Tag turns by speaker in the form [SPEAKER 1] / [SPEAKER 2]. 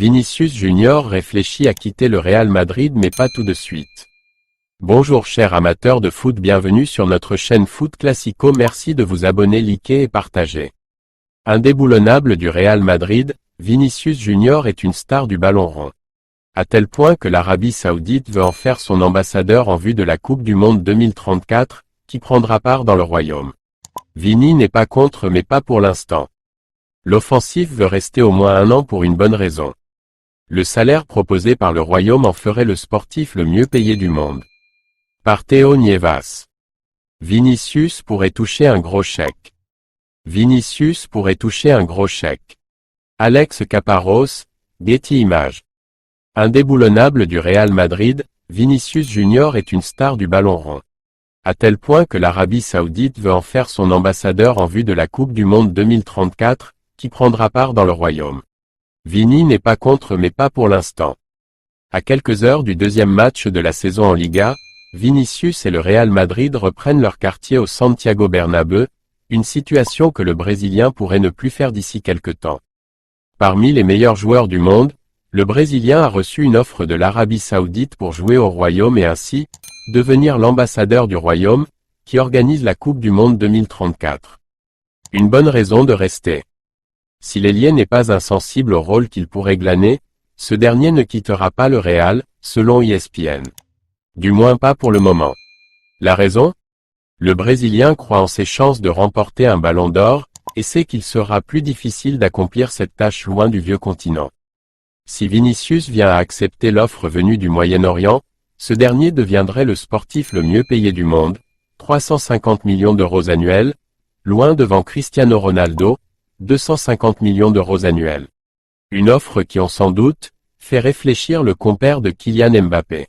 [SPEAKER 1] Vinicius Junior réfléchit à quitter le Real Madrid mais pas tout de suite. Bonjour chers amateurs de foot, bienvenue sur notre chaîne Foot Classico, merci de vous abonner, liker et partager. Indéboulonnable du Real Madrid, Vinicius Junior est une star du ballon rond. À tel point que l'Arabie Saoudite veut en faire son ambassadeur en vue de la Coupe du Monde 2034, qui prendra part dans le royaume. Vini n'est pas contre mais pas pour l'instant. L'offensif veut rester au moins 1 an pour une bonne raison. Le salaire proposé par le royaume en ferait le sportif le mieux payé du monde. Par Théo Nievas. Vinicius pourrait toucher un gros chèque. Vinicius pourrait toucher un gros chèque. Alex Caparros, Getty Images. Indéboulonnable du Real Madrid, Vinicius Junior est une star du ballon rond. À tel point que l'Arabie Saoudite veut en faire son ambassadeur en vue de la Coupe du Monde 2034, qui prendra part dans le royaume. Vini n'est pas contre mais pas pour l'instant. À quelques heures du deuxième match de la saison en Liga, Vinicius et le Real Madrid reprennent leur quartier au Santiago Bernabéu, une situation que le Brésilien pourrait ne plus faire d'ici quelque temps. Parmi les meilleurs joueurs du monde, le Brésilien a reçu une offre de l'Arabie Saoudite pour jouer au royaume et ainsi, devenir l'ambassadeur du royaume, qui organise la Coupe du Monde 2034. Une bonne raison de rester. Si l'ailier n'est pas insensible au rôle qu'il pourrait glaner, ce dernier ne quittera pas le Real, selon ESPN. Du moins pas pour le moment. La raison ? Le Brésilien croit en ses chances de remporter un ballon d'or, et sait qu'il sera plus difficile d'accomplir cette tâche loin du vieux continent. Si Vinicius vient à accepter l'offre venue du Moyen-Orient, ce dernier deviendrait le sportif le mieux payé du monde, 350 millions d'euros annuels, loin devant Cristiano Ronaldo, 250 millions d'euros annuels. Une offre qui, on s'en doute, fait réfléchir le compère de Kylian Mbappé.